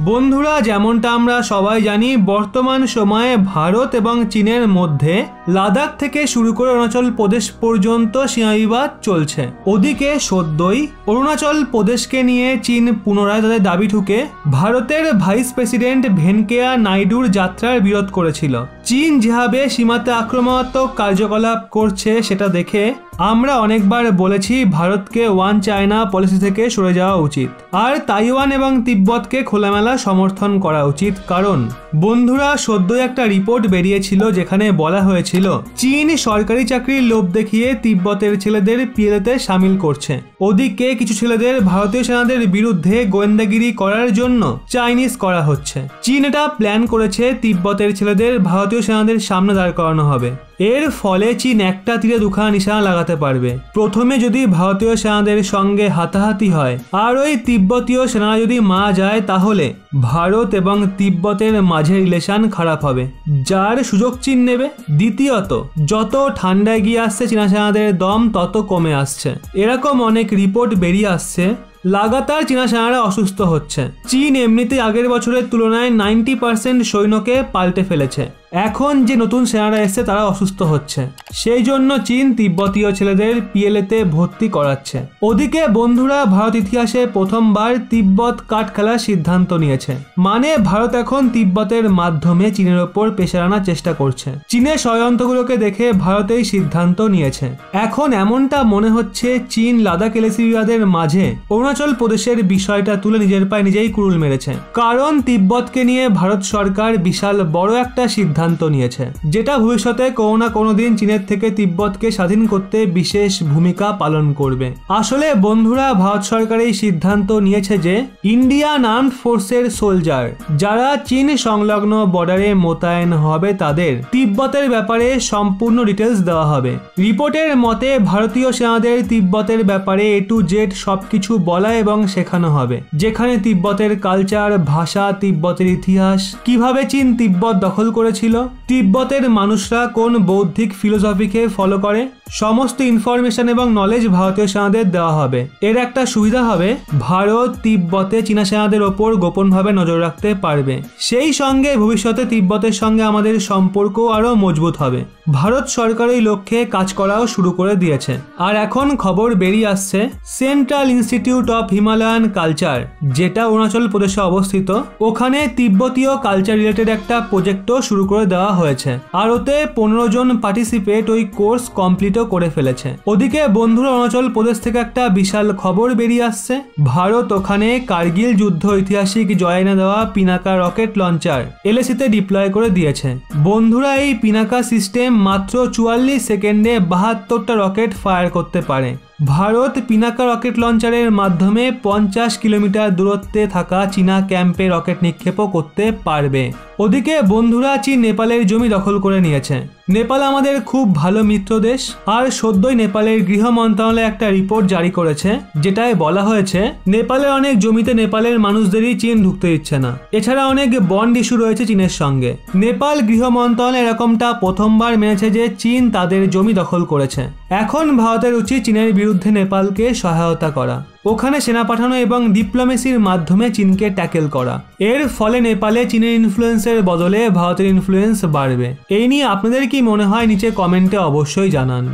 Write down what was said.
বন্ধুরা, যেমনটা আমরা সবাই জানি, বর্তমান সময়ে ভারত এবং চীনের মধ্যে লাদাখ থেকে শুরু করে অরুণাচল প্রদেশ পর্যন্ত সীমাবিবাদ চলছে। ওদিকে সদ্যই অরুণাচল প্রদেশকে নিয়ে চীন পুনরায় তাদের দাবি ঠুকে ভারতের ভাইস প্রেসিডেন্ট ভেঙ্কেয়া নাইডুর যাত্রার বিরোধ করেছিল। চীন যেভাবে সীমাতে আক্রমণাত্মক কার্যকলাপ করছে সেটা দেখে আমরা অনেকবার বলেছি ভারতকে ওয়ান চায়না পলিসি থেকে সরে যাওয়া উচিত, আর তাইওয়ান এবং তিব্বতকে খোলামেলা সমর্থন করা উচিত। কারণ বন্ধুরা, সদ্যই একটা রিপোর্ট বেরিয়েছিল যেখানে বলা হয়েছিল চীন সরকারি চাকরির লোভ দেখিয়ে তিব্বতের ছেলেদের পিএলএতে সামিল করছে। ওদিকে কিছু ছেলেদের ভারতীয় সেনাদের বিরুদ্ধে গোয়েন্দাগিরি করার জন্য চাইনিজ করা হচ্ছে। চীন এটা প্ল্যান করেছে তিব্বতের ছেলেদের ভারতীয় সেনাদের সামনে দাঁড় করানো হবে। এর ফলে চীন একটা তীরে দুখানা নিশানা লাগাতে পারবে। প্রথমে যদি ভারতীয় সেনাদের সঙ্গে হাতাহাতি হয় আর ওই তিব্বতীয় সেনারা যদি মারা যায়, তাহলে ভারত এবং তিব্বতের মাঝে রিলেশন খারাপ হবে, যার সুযোগ চীন নেবে। দ্বিতীয়ত, যত ঠান্ডায় গিয়ে আসছে চীনা সেনাদের দম তত কমে আসছে। এরকম অনেক রিপোর্ট বেরিয়ে আসছে লাগাতার চীনা সেনারা অসুস্থ হচ্ছে। চীন এমনিতেই আগের বছরের তুলনায় 90% সৈন্যকে পাল্টে ফেলেছে। এখন যে নতুন সেনারা এসছে তারা অসুস্থ হচ্ছে, সেই জন্য চীন তিব্বতীয় ছেলেদের পিএলএতে ভর্তি করাচ্ছে। ওদিকে বন্ধুরা, ভারত ইতিহাসে প্রথমবার তিব্বত কার্ড খেলার সিদ্ধান্ত নিয়েছে। মানে ভারত এখন তিব্বতের মাধ্যমে চীনের ওপর প্রেসার আনার চেষ্টা করছে। চীনের ষড়যন্ত্রগুলোকে দেখে ভারত এই সিদ্ধান্ত নিয়েছে। এখন এমনটা মনে হচ্ছে চীন লাদাখ এলএসি বিবাদের মাঝে অরুণাচল প্রদেশের বিষয়টা তুলে নিজের পায়ে নিজেই কুড়ুল মেরেছে। কারণ তিব্বতকে নিয়ে ভারত সরকার বিশাল বড় একটা সিদ্ধান্ত নিয়েছে, যেটা ভবিষ্যতে কোনো না কোনো দিন চীনের থেকে তিব্বতকে স্বাধীন করতে বিশেষ ভূমিকা পালন করবে। আসলে বন্ধুরা, ভারত সরকার এই সিদ্ধান্ত নিয়েছে যে ইন্ডিয়ান আর্মড ফোর্সের সোলজার যারা চীন সংলগ্ন বর্ডারে মোতায়েন হবে তাদের তিব্বতের ব্যাপারে সম্পূর্ণ ডিটেলস দেওয়া হবে। রিপোর্টের মতে ভারতীয় সেনাদের তিব্বতের ব্যাপারে A to Z সবকিছু বলা এবং শেখানো হবে, যেখানে তিব্বতের কালচার, ভাষা, তিব্বতের ইতিহাস, কিভাবে চীন তিব্বত দখল করেছিল, তিব্বতের মানুষরা কোন বৌদ্ধিক ফিলোসফিকে ফলো করে, সমস্ত ইনফরমেশন এবং নলেজ ভারতীয় সেনাদের দেওয়া হবে। এর একটা সুবিধা হবে, ভারত তিব্বতে চীনা সেনাদের ওপর গোপনভাবে নজর রাখতে পারবে। সেই সঙ্গে ভবিষ্যতে তিব্বতের সঙ্গে আমাদের সম্পর্ক আরও মজবুত হবে। ভারত সরকার এই লক্ষ্যে কাজ করাও শুরু করে দিয়েছে। আর এখন খবর বেরিয়ে আসছে central institute of Himalayan culture, যেটা অরুণাচল প্রদেশে অবস্থিত, ওখানে তিব্বতীয় কালচার রিলেটেড একটা প্রজেক্টও শুরু করে দেওয়া হয়েছে। আর ওতে 15 জন পার্টিসিপেট ওই কোর্স কমপ্লিটও করে ফেলেছে। ওদিকে বন্ধুরা, অরুণাচল প্রদেশ থেকে একটা বিশাল খবর বেরিয়ে আসছে। ভারত ওখানে কার্গিল যুদ্ধ ঐতিহাসিক জয় এনে দেওয়া পিনাকা রকেট লঞ্চার এলএসিতে ডিপ্লয় করে দিয়েছে। বন্ধুরা, এই পিনাকা সিস্টেম মাত্র 44 সেকেন্ডে 72টা রকেট ফায়ার করতে পারে। ভারত পিনাকা রকেট লঞ্চারের মাধ্যমে 50 কিলোমিটার দূরত্বে থাকা চীনা ক্যাম্পে রকেট নিক্ষেপও করতে পারবে। ওদিকে বন্ধুরা, চীন নেপালের জমি দখল করে নিয়েছে। নেপাল আমাদের খুব ভালো মিত্র দেশ, আর সদ্যই নেপালের গৃহ মন্ত্রণালয় একটা রিপোর্ট জারি করেছে, যেটায় বলা হয়েছে নেপালের অনেক জমিতে নেপালের মানুষদেরই চীন ঢুকতে দিচ্ছে না। এছাড়া অনেক বন্ড ইস্যু রয়েছে চীনের সঙ্গে। নেপাল গৃহ মন্ত্রণালয় এরকমটা প্রথমবার মেনেছে যে চীন তাদের জমি দখল করেছে। এখন ভারতের উচিত চীনের বিরুদ্ধে নেপালকে সহায়তা করা, ওখানে সেনা পাঠানো এবং ডিপ্লোমেসির মাধ্যমে চীনকে ট্যাকেল করা। এর ফলে নেপালে চীনের ইনফ্লুয়েন্সের বদলে ভারতের ইনফ্লুয়েন্স বাড়বে। এই নিয়ে আপনাদের কি মনে হয় নিচে কমেন্টে অবশ্যই জানান।